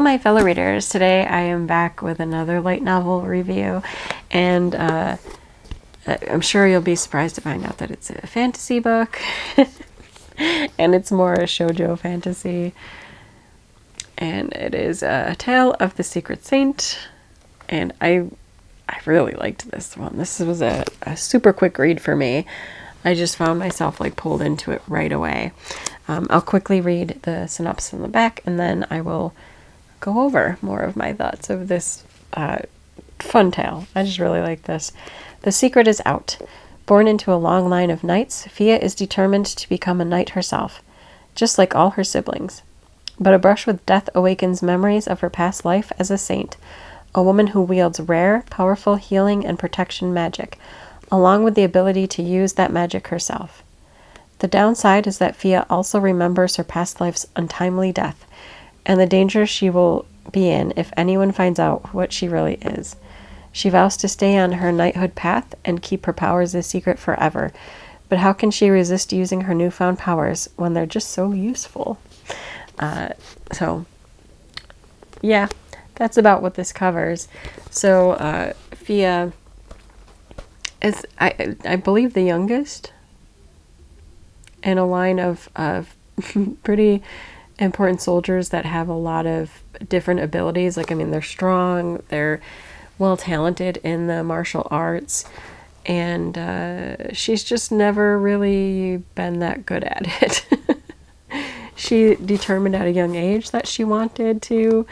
Hello, my fellow readers. Today I am back with another light novel review, and I'm sure you'll be surprised to find out that it's a fantasy book, and it's more a shoujo fantasy, and it is A Tale of the Secret Saint, and I really liked this one. This was a super quick read for me. I just found myself like pulled into it right away. I'll quickly read the synopsis on the back, and then I will go over more of my thoughts of this fun tale. I just really like this. The secret is out. Born into a long line of knights, Fia is determined to become a knight herself, just like all her siblings. But a brush with death awakens memories of her past life as a saint, a woman who wields rare, powerful healing and protection magic, along with the ability to use that magic herself. The downside is that Fia also remembers her past life's untimely death, and the danger she will be in if anyone finds out what she really is. She vows to stay on her knighthood path and keep her powers a secret forever, but how can she resist using her newfound powers when they're just so useful? So, yeah, that's about what this covers. So, Fia is, I believe, the youngest in a line of pretty important soldiers that have a lot of different abilities. Like, I mean, they're strong, they're well talented in the martial arts, and she's just never really been that good at it. She determined at a young age that she wanted to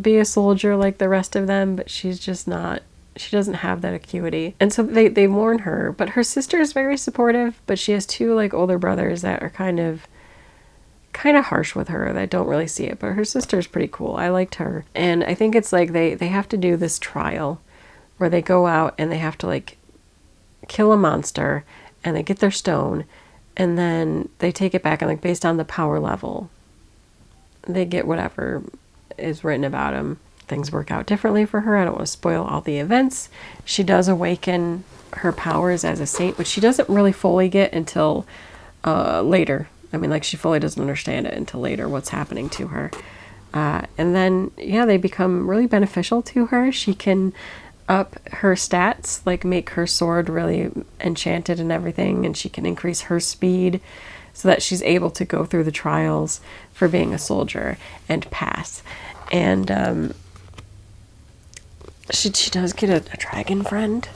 be a soldier like the rest of them, but she's just not. She doesn't have that acuity. And so they warn her, but her sister is very supportive, but she has two like older brothers that are kind of harsh with her, that don't really see it, but her sister's pretty cool. I liked her. And I think it's like they have to do this trial where they go out and they have to like kill a monster, and they get their stone, and then they take it back, and like based on the power level, they get whatever is written about them. Things work out differently for her. I don't want to spoil all the events. She does awaken her powers as a saint, which she doesn't really fully get until later. I mean, like, she fully doesn't understand it until later, what's happening to her. And then, yeah, they become really beneficial to her. She can up her stats, like make her sword really enchanted and everything, and she can increase her speed so that she's able to go through the trials for being a soldier and pass. And she does get a dragon friend.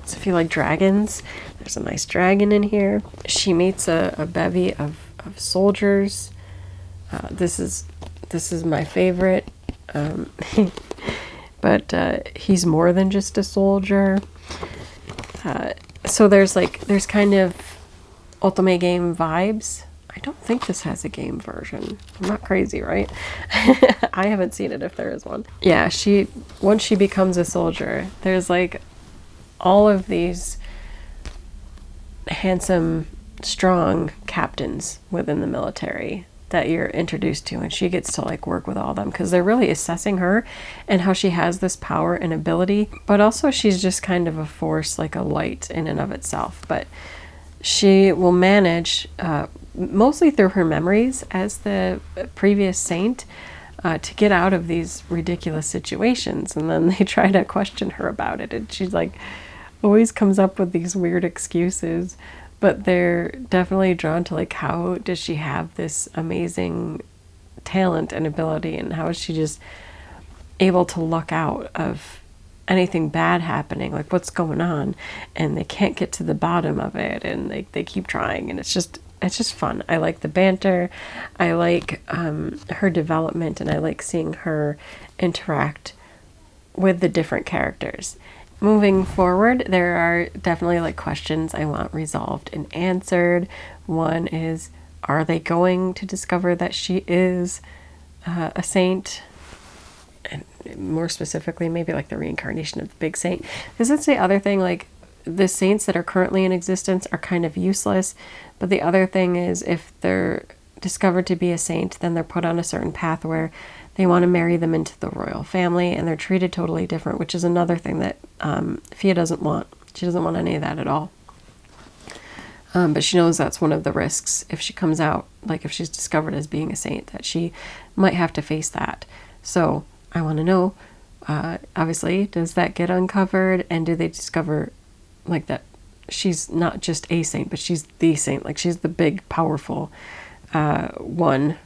So if you like dragons, there's a nice dragon in here. She meets a bevy of soldiers. This is my favorite. But he's more than just a soldier. So there's kind of Ultimate Game vibes. I don't think this has a game version. I'm not crazy, right? I haven't seen it if there is one. Yeah, once she becomes a soldier, there's like all of these handsome, strong captains within the military that you're introduced to, and she gets to like work with all of them because they're really assessing her and how she has this power and ability, but also she's just kind of a force, like a light in and of itself. But she will manage, mostly through her memories as the previous saint, to get out of these ridiculous situations. And then they try to question her about it, and she's like always comes up with these weird excuses, but they're definitely drawn to like, how does she have this amazing talent and ability, and how is she just able to luck out of anything bad happening, like what's going on, and they can't get to the bottom of it, and they keep trying, and it's just fun. I like the banter, I like her development, and I like seeing her interact with the different characters. Moving forward, there are definitely like questions I want resolved and answered. One is, are they going to discover that she is a saint? And more specifically, maybe like the reincarnation of the big saint. Because that's the other thing, like the saints that are currently in existence are kind of useless. But the other thing is, if they're discovered to be a saint, then they're put on a certain path where they want to marry them into the royal family, and they're treated totally different, which is another thing that Fia doesn't want. She doesn't want any of that at all. But she knows that's one of the risks if she comes out, like if she's discovered as being a saint, that she might have to face that. So I want to know, obviously, does that get uncovered? And do they discover like that she's not just a saint, but she's the saint? Like she's the big, powerful one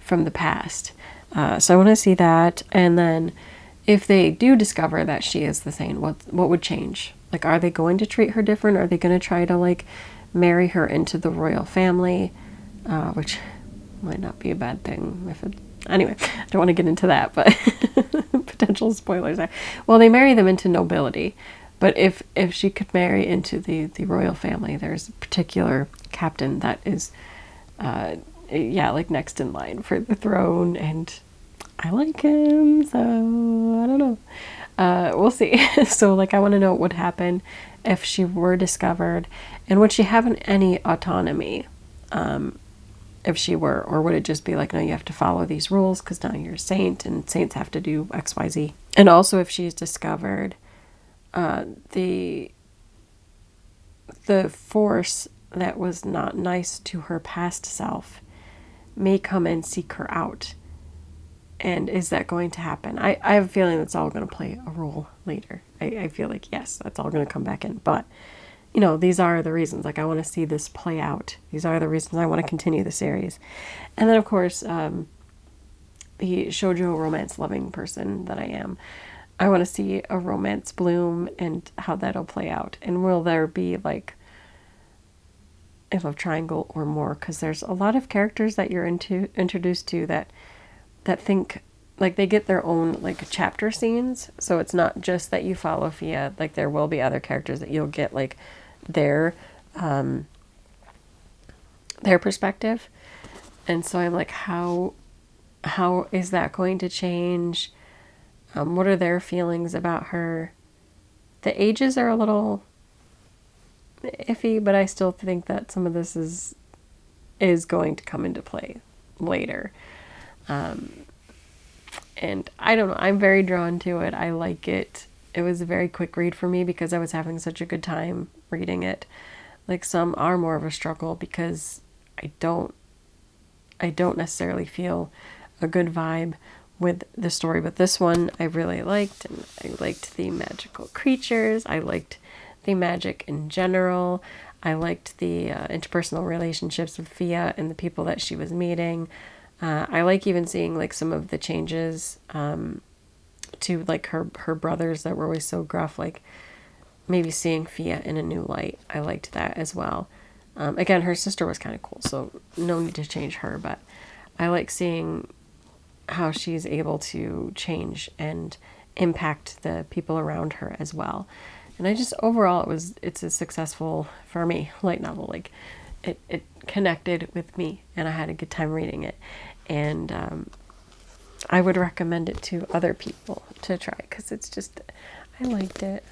from the past. So I want to see that. And then if they do discover that she is the saint, what would change? Like, are they going to treat her different? Are they going to try to like marry her into the royal family? Which might not be a bad thing. Anyway, I don't want to get into that, but potential spoilers there. Well, they marry them into nobility. But if she could marry into the royal family, there's a particular captain that is, like next in line for the throne, and I like him, so I don't know. We'll see. So like I want to know what would happen if she were discovered, and would she have any autonomy if she were, or would it just be like, no, you have to follow these rules because now you're a saint and saints have to do XYZ. And also if she's discovered, the force that was not nice to her past self may come and seek her out. And is that going to happen? I have a feeling that's all going to play a role later. I feel like, yes, that's all going to come back in. But, you know, these are the reasons. Like, I want to see this play out. These are the reasons I want to continue the series. And then, of course, the shoujo romance loving person that I am, I want to see a romance bloom and how that'll play out. And will there be, like, a love triangle or more? Because there's a lot of characters that you're introduced to that think, like, they get their own, like, chapter scenes. So it's not just that you follow Fia. Like, there will be other characters that you'll get, like, their perspective. And so I'm like, how is that going to change? What are their feelings about her? The ages are a little iffy, but I still think that some of this is going to come into play later. And I don't know, I'm very drawn to it. I like it. It was a very quick read for me because I was having such a good time reading it. Like, some are more of a struggle because I don't necessarily feel a good vibe with the story, but this one I really liked, and I liked the magical creatures. I liked the magic in general. I liked the interpersonal relationships with Fia and the people that she was meeting. I like even seeing like some of the changes to like her brothers that were always so gruff, like maybe seeing Fia in a new light. I liked that as well. Again, her sister was kind of cool, so no need to change her, but I like seeing how she's able to change and impact the people around her as well. And I just, overall, it's a successful, for me, light novel. Like, it connected with me, and I had a good time reading it. And I would recommend it to other people to try, because it's just, I liked it.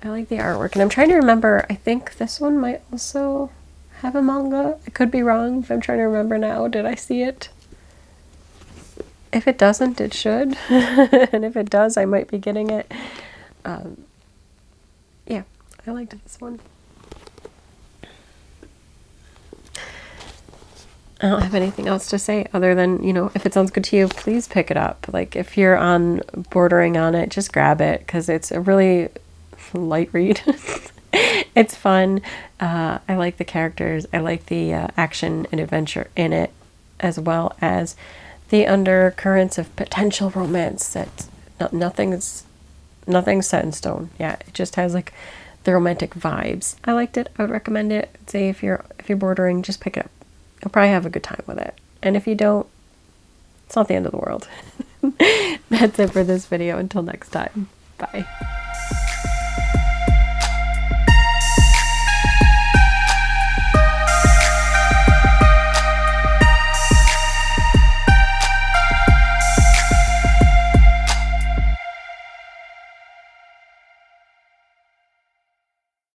I like the artwork, and I'm trying to remember, I think this one might also have a manga. I could be wrong, if I'm trying to remember now. Did I see it? If it doesn't, it should. And if it does, I might be getting it. Yeah, I liked this one. I don't have anything else to say other than, you know, if it sounds good to you, please pick it up. Like, if you're bordering on it, just grab it, because it's a really light read. It's fun. I like the characters. I like the action and adventure in it, as well as the undercurrents of potential romance. That nothing's set in stone. Yeah, it just has like the romantic vibes. I liked it. I would recommend it. I'd say if you're bordering, just pick it up. You'll probably have a good time with it. And if you don't, it's not the end of the world. That's it for this video. Until next time. Bye.